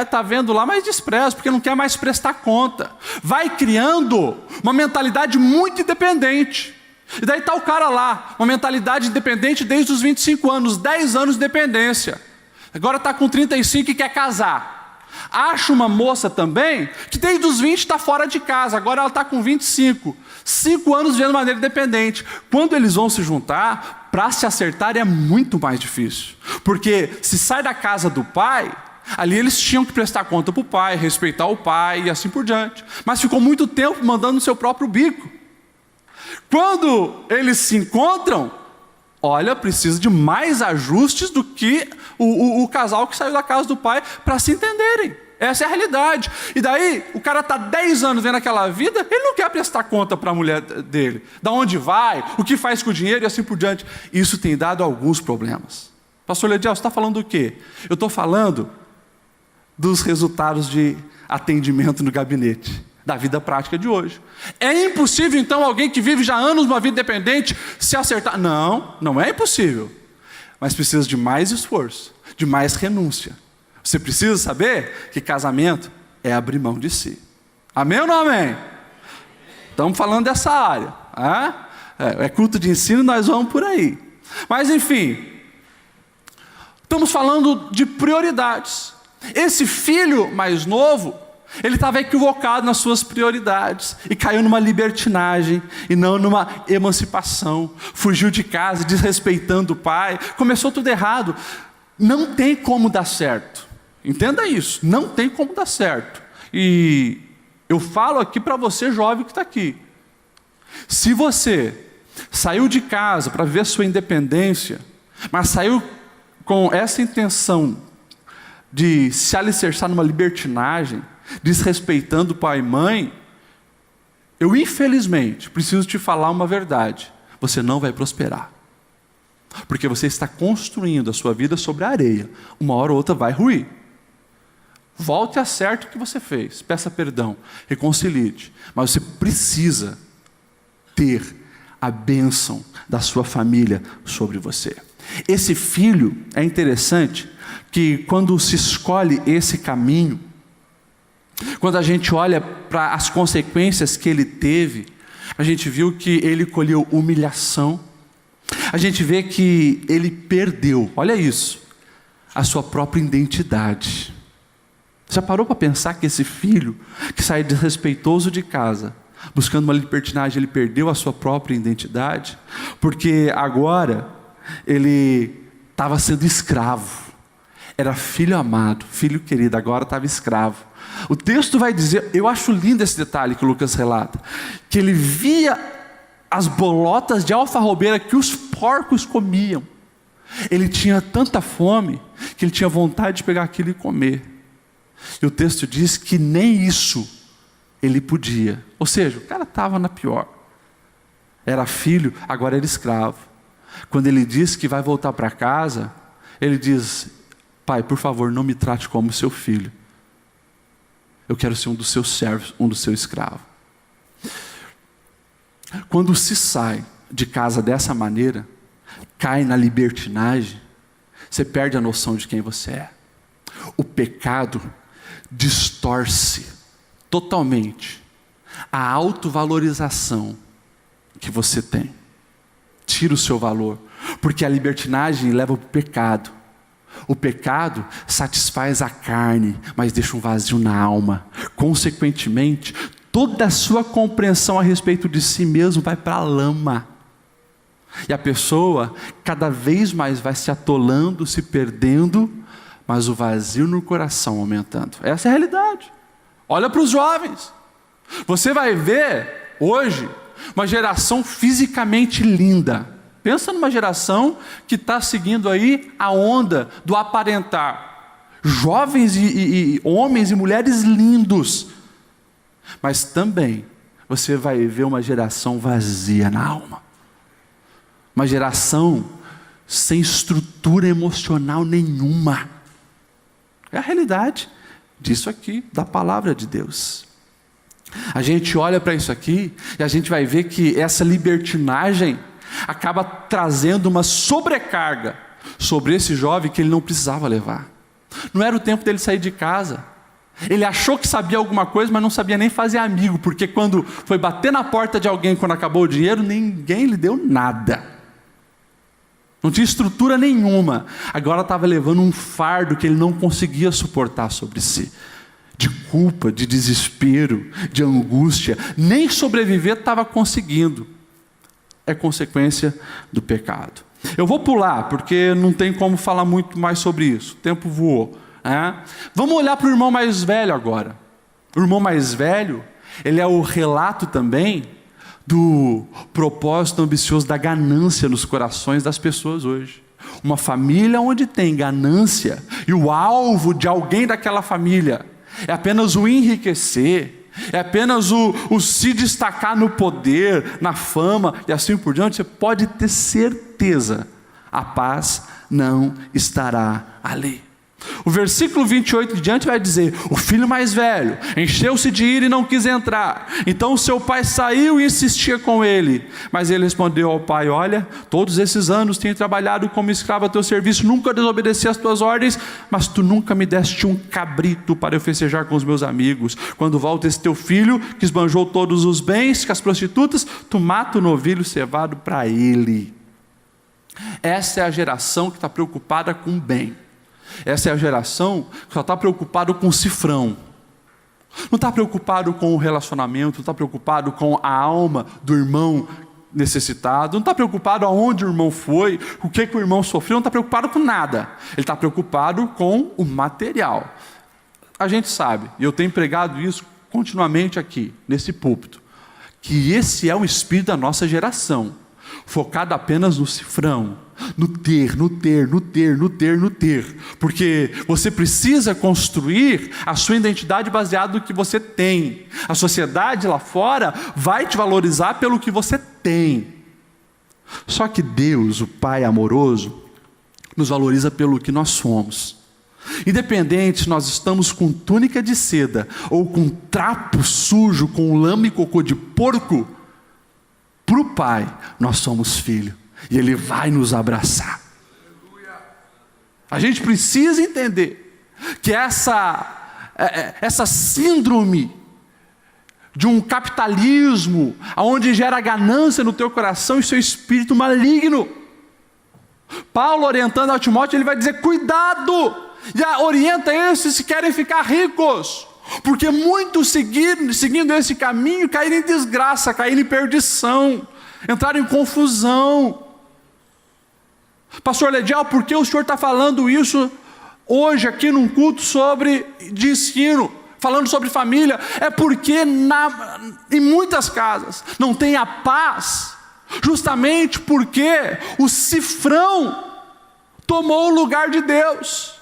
está vendo lá, mas despreza, porque não quer mais prestar conta. Vai criando uma mentalidade muito independente. E daí está o cara lá, uma mentalidade independente desde os 25 anos, 10 anos de dependência. Agora está com 35 e quer casar. Acha uma moça também, que desde os 20 está fora de casa, agora ela está com 25. 5 anos vivendo de maneira independente. Quando eles vão se juntar, para se acertar é muito mais difícil. Porque se sai da casa do pai, ali eles tinham que prestar conta para o pai, respeitar o pai e assim por diante. Mas ficou muito tempo mandando no seu próprio bico. Quando eles se encontram, olha, precisa de mais ajustes do que o casal que saiu da casa do pai para se entenderem. Essa é a realidade. E daí, o cara está 10 anos vendo aquela vida, ele não quer prestar conta para a mulher dele. Da onde vai, o que faz com o dinheiro e assim por diante. Isso tem dado alguns problemas. Pastor Lediel, você está falando do quê? Eu estou falando dos resultados de atendimento no gabinete, da vida prática de hoje. É impossível, então, alguém que vive já anos uma vida independente se acertar? Não, não é impossível. Mas precisa de mais esforço, de mais renúncia. Você precisa saber que casamento é abrir mão de si. Amém ou não amém? Estamos falando dessa área. É culto de ensino, nós vamos por aí. Mas enfim, estamos falando de prioridades. Esse filho mais novo, ele estava equivocado nas suas prioridades e caiu numa libertinagem e não numa emancipação. Fugiu de casa, desrespeitando o pai, começou tudo errado. Não tem como dar certo. Entenda isso, não tem como dar certo. E eu falo aqui para você jovem que está aqui. Se você saiu de casa para viver sua independência, mas saiu com essa intenção de se alicerçar numa libertinagem, desrespeitando pai e mãe, eu infelizmente preciso te falar uma verdade: você não vai prosperar, porque você está construindo a sua vida sobre a areia. Uma hora ou outra vai ruir. Volte e acerte o que você fez, peça perdão, reconcilie-te, mas você precisa ter a bênção da sua família sobre você. Esse filho, é interessante que quando se escolhe esse caminho, quando a gente olha para as consequências que ele teve, a gente viu que ele colheu humilhação, a gente vê que ele perdeu, olha isso, a sua própria identidade. Já parou para pensar que esse filho, que sai desrespeitoso de casa, buscando uma libertinagem, ele perdeu a sua própria identidade? Porque agora ele estava sendo escravo. Era filho amado, filho querido, agora estava escravo. O texto vai dizer, eu acho lindo esse detalhe que o Lucas relata, que ele via as bolotas de alfarrobeira que os porcos comiam. Ele tinha tanta fome que ele tinha vontade de pegar aquilo e comer. E o texto diz que nem isso ele podia. Ou seja, o cara estava na pior. Era filho, agora era escravo. Quando ele diz que vai voltar para casa, ele diz: pai, por favor, não me trate como seu filho. Eu quero ser um dos seus servos, um dos seus escravos. Quando se sai de casa dessa maneira, cai na libertinagem, você perde a noção de quem você é. O pecado distorce totalmente a autovalorização que você tem. Tira o seu valor, porque a libertinagem leva para o pecado. O pecado satisfaz a carne, mas deixa um vazio na alma. Consequentemente, toda a sua compreensão a respeito de si mesmo vai para a lama. E a pessoa cada vez mais vai se atolando, se perdendo, mas o vazio no coração aumentando. Essa é a realidade. Olha para os jovens. Você vai ver hoje uma geração fisicamente linda. Pensa numa geração que está seguindo aí a onda do aparentar. Jovens e homens e mulheres lindos. Mas também você vai ver uma geração vazia na alma. Uma geração sem estrutura emocional nenhuma. É a realidade disso aqui, da palavra de Deus. A gente olha para isso aqui e a gente vai ver que essa libertinagem acaba trazendo uma sobrecarga sobre esse jovem que ele não precisava levar. Não era o tempo dele sair de casa. Ele achou que sabia alguma coisa, mas não sabia nem fazer amigo, porque quando foi bater na porta de alguém, quando acabou o dinheiro, ninguém lhe deu nada. Não tinha estrutura nenhuma. Agora estava levando um fardo que ele não conseguia suportar sobre si. De culpa, de desespero, de angústia. Nem sobreviver estava conseguindo. É consequência do pecado. Eu vou pular, porque não tem como falar muito mais sobre isso. O tempo voou. Vamos olhar para o irmão mais velho agora. O irmão mais velho, ele é o relato também do propósito ambicioso da ganância nos corações das pessoas hoje. Uma família onde tem ganância, e o alvo de alguém daquela família é apenas o enriquecer, é apenas o se destacar no poder, na fama e assim por diante, você pode ter certeza, a paz não estará ali. O versículo 28 em diante vai dizer: o filho mais velho encheu-se de ira e não quis entrar. Então o seu pai saiu e insistia com ele. Mas ele respondeu ao pai: olha, todos esses anos tenho trabalhado como escravo a teu serviço, nunca desobedeci às tuas ordens, mas tu nunca me deste um cabrito para eu festejar com os meus amigos. Quando volta esse teu filho, que esbanjou todos os bens com as prostitutas, tu mata o novilho cevado para ele. Essa é a geração que está preocupada com o bem. Essa é a geração que só está preocupado com o cifrão. Não está preocupado com o relacionamento, não está preocupado com a alma do irmão necessitado, não está preocupado aonde o irmão foi, o que o irmão sofreu, não está preocupado com nada. Ele está preocupado com o material. A gente sabe, e eu tenho pregado isso continuamente aqui, nesse púlpito, que esse é o espírito da nossa geração, focado apenas no cifrão, no ter, porque você precisa construir a sua identidade baseada no que você tem. A sociedade lá fora vai te valorizar pelo que você tem. Só que Deus, o Pai amoroso, nos valoriza pelo que nós somos. Independente se nós estamos com túnica de seda ou com trapo sujo, com lama e cocô de porco, para o Pai nós somos filhos. E Ele vai nos abraçar. A gente precisa entender que essa síndrome de um capitalismo onde gera ganância no teu coração e seu espírito maligno. Paulo, orientando a Timóteo, ele vai dizer: cuidado, e orienta esses que querem ficar ricos, porque muitos seguindo esse caminho caíram em desgraça, caíram em perdição, entraram em confusão. Pastor Ledial, por que o senhor está falando isso hoje aqui num culto de ensino, falando sobre família? É porque em muitas casas não tem a paz, justamente porque o cifrão tomou o lugar de Deus.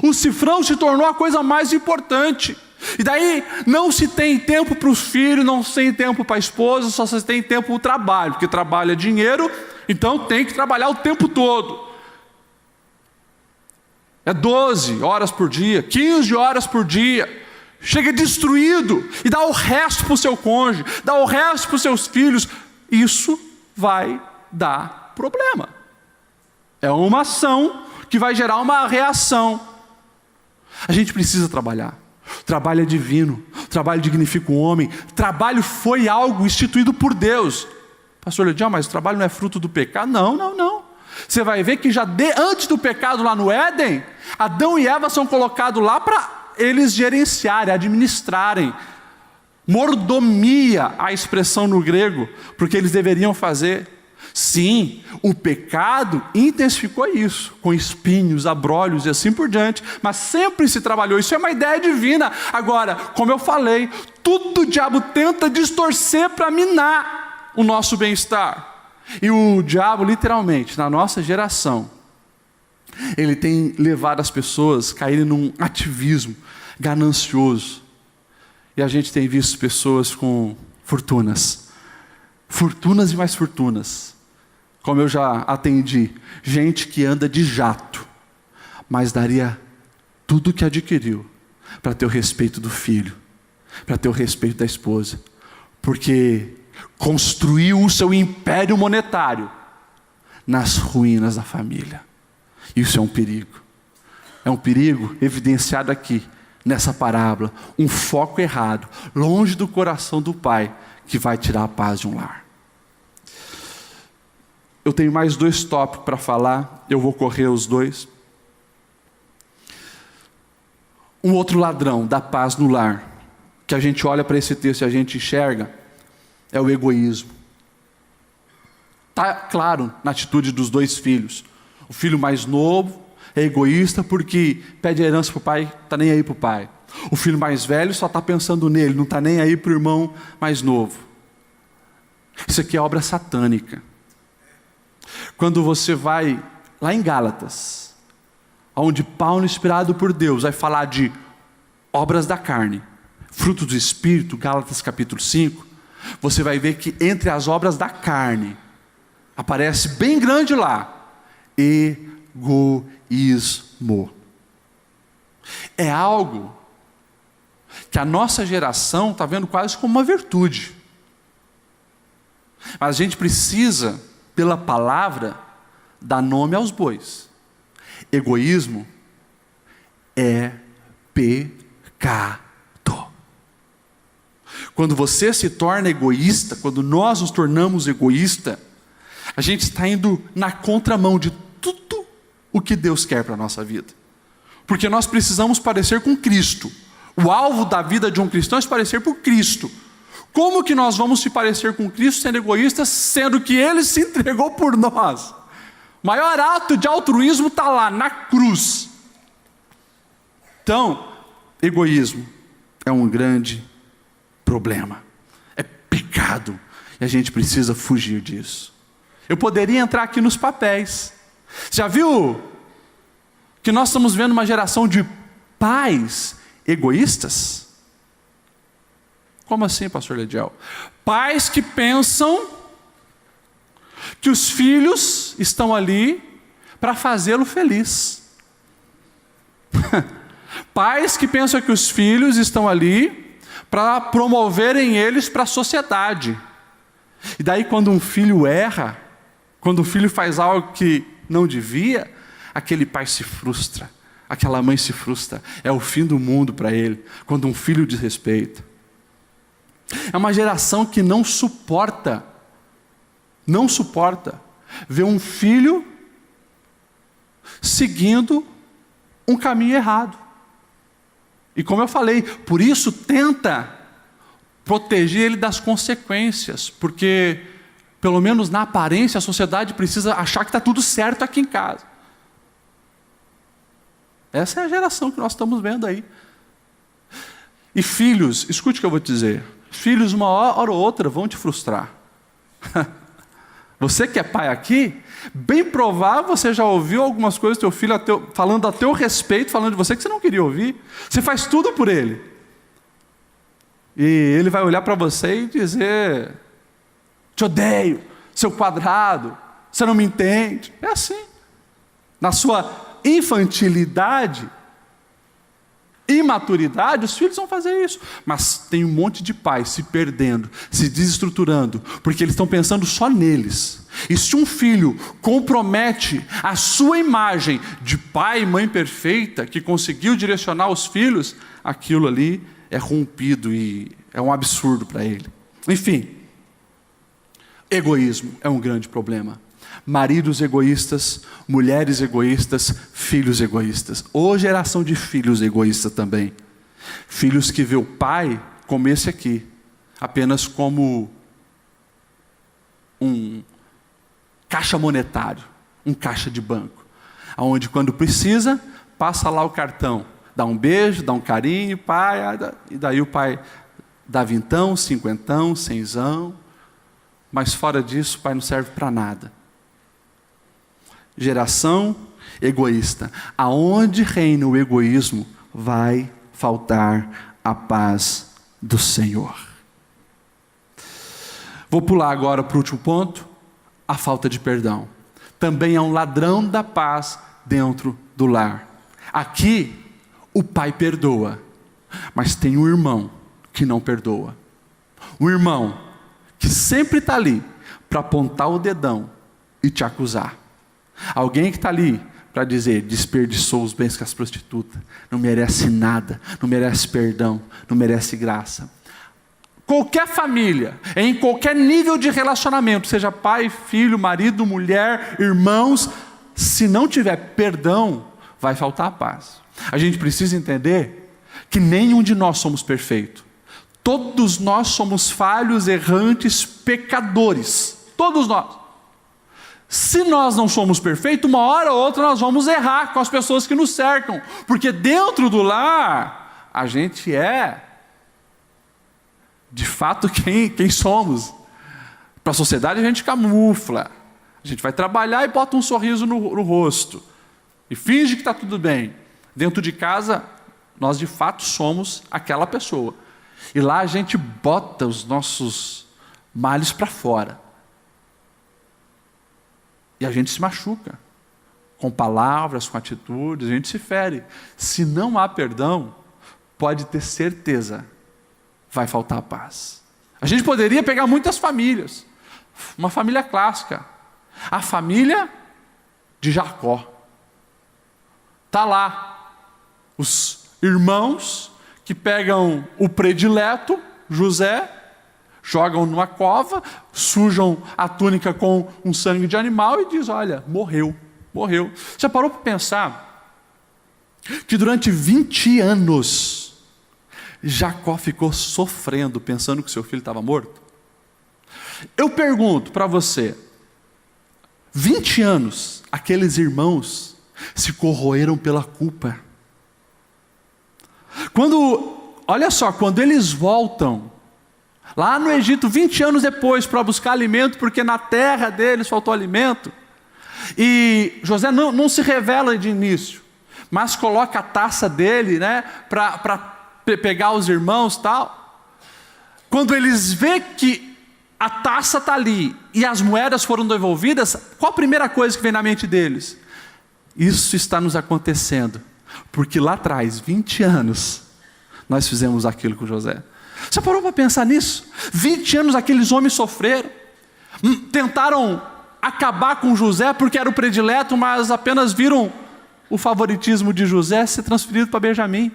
O cifrão se tornou a coisa mais importante. E daí não se tem tempo para os filhos, não se tem tempo para a esposa, só se tem tempo para o trabalho, porque trabalho é dinheiro, então tem que trabalhar o tempo todo. É 12 horas por dia, 15 horas por dia. Chega destruído e dá o resto para o seu cônjuge, dá o resto para os seus filhos. Isso vai dar problema. É uma ação que vai gerar uma reação. A gente precisa trabalhar. O trabalho é divino, o trabalho dignifica o homem, o trabalho foi algo instituído por Deus. Pastor Ledial, mas o trabalho não é fruto do pecado? Não. Você vai ver que já antes do pecado lá no Éden, Adão e Eva são colocados lá para eles gerenciarem, administrarem. Mordomia, a expressão no grego, porque eles deveriam fazer. Sim, o pecado intensificou isso, com espinhos, abrolhos e assim por diante, mas sempre se trabalhou, isso é uma ideia divina. Agora, como eu falei, tudo o diabo tenta distorcer para minar o nosso bem-estar. E o diabo, literalmente, na nossa geração, ele tem levado as pessoas a caírem num ativismo ganancioso. E a gente tem visto pessoas com fortunas e mais fortunas. Como eu já atendi, gente que anda de jato, mas daria tudo o que adquiriu para ter o respeito do filho, para ter o respeito da esposa, porque construiu o seu império monetário nas ruínas da família. Isso é um perigo evidenciado aqui nessa parábola, um foco errado, longe do coração do pai, que vai tirar a paz de um lar. Eu tenho mais 2 tópicos para falar, eu vou correr os 2. Um outro ladrão da paz no lar, que a gente olha para esse texto e a gente enxerga, é o egoísmo. Está claro na atitude dos 2 filhos. O filho mais novo é egoísta porque pede a herança para o pai, está nem aí para o pai. O filho mais velho só está pensando nele, não está nem aí para o irmão mais novo. Isso aqui é obra satânica. Quando você vai lá em Gálatas, onde Paulo, inspirado por Deus, vai falar de obras da carne, frutos do Espírito, Gálatas capítulo 5, você vai ver que entre as obras da carne, aparece bem grande lá, egoísmo. É algo que a nossa geração está vendo quase como uma virtude. Mas a gente precisa, pela palavra, dar nome aos bois. Egoísmo é pecado. Quando você se torna egoísta, quando nós nos tornamos egoístas, a gente está indo na contramão de tudo o que Deus quer para a nossa vida. Porque nós precisamos parecer com Cristo. O alvo da vida de um cristão é se parecer por Cristo. Como que nós vamos se parecer com Cristo sendo egoístas, sendo que Ele se entregou por nós? O maior ato de altruísmo está lá, na cruz. Então, egoísmo é um grande problema. É pecado. E a gente precisa fugir disso. Eu poderia entrar aqui nos papéis. Já viu que nós estamos vendo uma geração de pais egoístas? Como assim, pastor Lediel? Pais que pensam que os filhos estão ali para fazê-lo feliz. Pais que pensam que os filhos estão ali para promoverem eles para a sociedade. E daí quando um filho erra, quando o filho faz algo que não devia, aquele pai se frustra, aquela mãe se frustra. É o fim do mundo para ele, quando um filho desrespeita. É uma geração que não suporta ver um filho seguindo um caminho errado. E como eu falei, por isso tenta proteger ele das consequências, porque pelo menos na aparência a sociedade precisa achar que está tudo certo aqui em casa. Essa é a geração que nós estamos vendo aí. E filhos, escute o que eu vou te dizer, filhos uma hora ou outra vão te frustrar. Você que é pai aqui, bem provável você já ouviu algumas coisas do teu filho falando a teu respeito, falando de você que você não queria ouvir. Você faz tudo por ele. E ele vai olhar para você e dizer: te odeio, seu quadrado, você não me entende. É assim. Na sua infantilidade, imaturidade, os filhos vão fazer isso. Mas tem um monte de pais se perdendo, se desestruturando, porque eles estão pensando só neles. E se um filho compromete a sua imagem de pai e mãe perfeita, que conseguiu direcionar os filhos, aquilo ali é rompido e é um absurdo para ele. Enfim, egoísmo é um grande problema. Maridos egoístas, mulheres egoístas, filhos egoístas. Ou geração de filhos egoístas também. Filhos que vê o pai como esse aqui, apenas como um caixa monetário, um caixa de banco, onde quando precisa, passa lá o cartão, dá um beijo, dá um carinho, pai, e daí o pai dá vintão, cinquentão, cenzão, mas fora disso o pai não serve para nada. Geração egoísta. Aonde reina o egoísmo, vai faltar a paz do Senhor. Vou pular agora para o último ponto, a falta de perdão. Também é um ladrão da paz dentro do lar. Aqui, o pai perdoa, mas tem um irmão que não perdoa. Um irmão que sempre está ali para apontar o dedão e te acusar. Alguém que está ali para dizer: desperdiçou os bens com as prostitutas, não merece nada, não merece perdão, não merece graça. Qualquer família, em qualquer nível de relacionamento, seja pai, filho, marido, mulher, irmãos, se não tiver perdão, vai faltar a paz. A gente precisa entender que nenhum de nós somos perfeitos. Todos nós somos falhos, errantes, pecadores. Todos nós. Se nós não somos perfeitos, uma hora ou outra nós vamos errar com as pessoas que nos cercam. Porque dentro do lar, a gente é, de fato, quem somos. Para a sociedade a gente camufla. A gente vai trabalhar e bota um sorriso no rosto. E finge que está tudo bem. Dentro de casa, nós de fato somos aquela pessoa. E lá a gente bota os nossos males para fora. E a gente se machuca. Com palavras, com atitudes, a gente se fere. Se não há perdão, pode ter certeza, vai faltar a paz. A gente poderia pegar muitas famílias. Uma família clássica. A família de Jacó. Está lá os irmãos que pegam o predileto, José, jogam numa cova, sujam a túnica com um sangue de animal e diz, olha, morreu. Já parou para pensar que durante 20 anos Jacó ficou sofrendo, pensando que seu filho estava morto? Eu pergunto para você, 20 anos, aqueles irmãos se corroeram pela culpa. Olha só, quando eles voltam, lá no Egito, 20 anos depois, para buscar alimento, porque na terra deles faltou alimento, e José não se revela de início, mas coloca a taça dele, né, para pegar os irmãos e tal. Quando eles veem que a taça está ali e as moedas foram devolvidas, qual a primeira coisa que vem na mente deles? Isso está nos acontecendo, porque lá atrás, 20 anos, nós fizemos aquilo com José. Você parou para pensar nisso? 20 anos aqueles homens sofreram, tentaram acabar com José porque era o predileto, mas apenas viram o favoritismo de José ser transferido para Benjamim.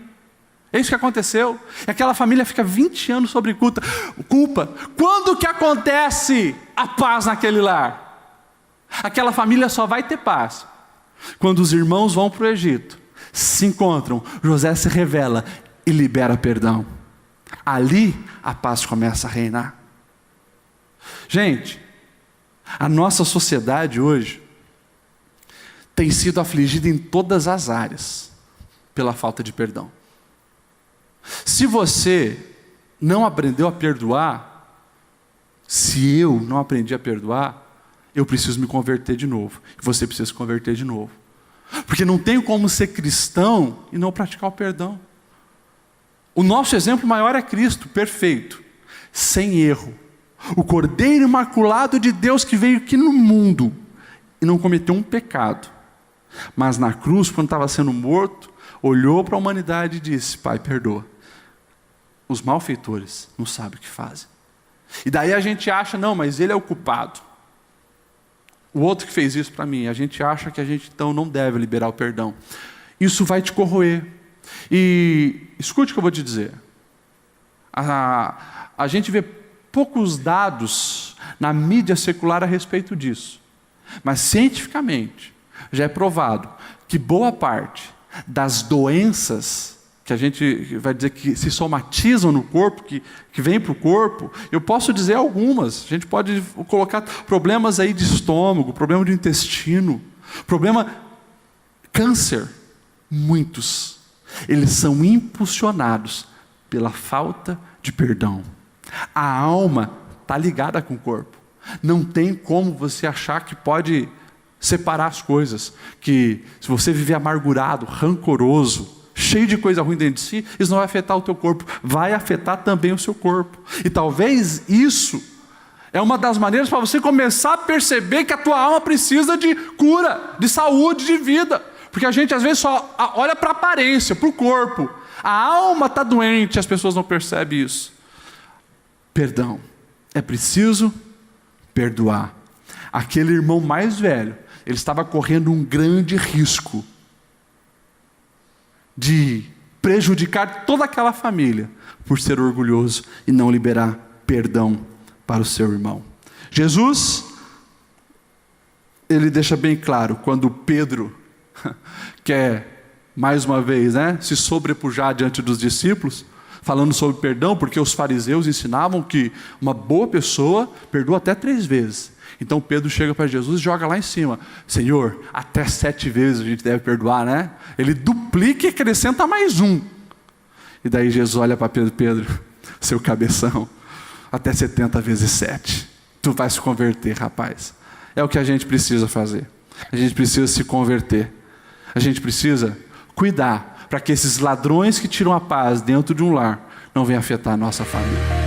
É isso que aconteceu. E aquela família fica 20 anos sobre culpa. Quando que acontece a paz naquele lar? Aquela família só vai ter paz quando os irmãos vão para o Egito, se encontram, José se revela e libera perdão. Ali a paz começa a reinar. Gente, a nossa sociedade hoje tem sido afligida em todas as áreas pela falta de perdão. Se você não aprendeu a perdoar, se eu não aprendi a perdoar, eu preciso me converter de novo. Você precisa se converter de novo. Porque não tem como ser cristão e não praticar o perdão. O nosso exemplo maior é Cristo, perfeito, sem erro. O Cordeiro Imaculado de Deus que veio aqui no mundo e não cometeu um pecado. Mas na cruz, quando estava sendo morto, olhou para a humanidade e disse, Pai, perdoa. Os malfeitores não sabem o que fazem. E daí a gente acha, não, mas ele é o culpado. O outro que fez isso para mim, a gente acha que a gente então não deve liberar o perdão. Isso vai te corroer. E escute o que eu vou te dizer. A gente vê poucos dados na mídia secular a respeito disso. Mas cientificamente já é provado que boa parte das doenças que a gente vai dizer que se somatizam no corpo, que vêm para o corpo, eu posso dizer algumas. A gente pode colocar problemas aí de estômago, problema de intestino, câncer, muitos. Eles são impulsionados pela falta de perdão. A alma está ligada com o corpo. Não tem como você achar que pode separar as coisas. Que se você viver amargurado, rancoroso, cheio de coisa ruim dentro de si, isso não vai afetar o teu corpo, vai afetar também o seu corpo. E talvez isso é uma das maneiras para você começar a perceber que a tua alma precisa de cura, de saúde, de vida. Porque a gente às vezes só olha para a aparência, para o corpo. A alma está doente, as pessoas não percebem isso. Perdão. É preciso perdoar. Aquele irmão mais velho, ele estava correndo um grande risco de prejudicar toda aquela família por ser orgulhoso e não liberar perdão para o seu irmão. Jesus, ele deixa bem claro, quando Pedro quer, mais uma vez, se sobrepujar diante dos discípulos, falando sobre perdão, porque os fariseus ensinavam que uma boa pessoa perdoa até 3 vezes. Então Pedro chega para Jesus e joga lá em cima. Senhor, até 7 vezes a gente deve perdoar, né? Ele duplica e acrescenta mais 1. E daí Jesus olha para Pedro, Pedro, seu cabeção, até 70 vezes 7. Tu vai se converter, rapaz. É o que a gente precisa fazer. A gente precisa se converter. A gente precisa cuidar para que esses ladrões que tiram a paz dentro de um lar não venham afetar a nossa família.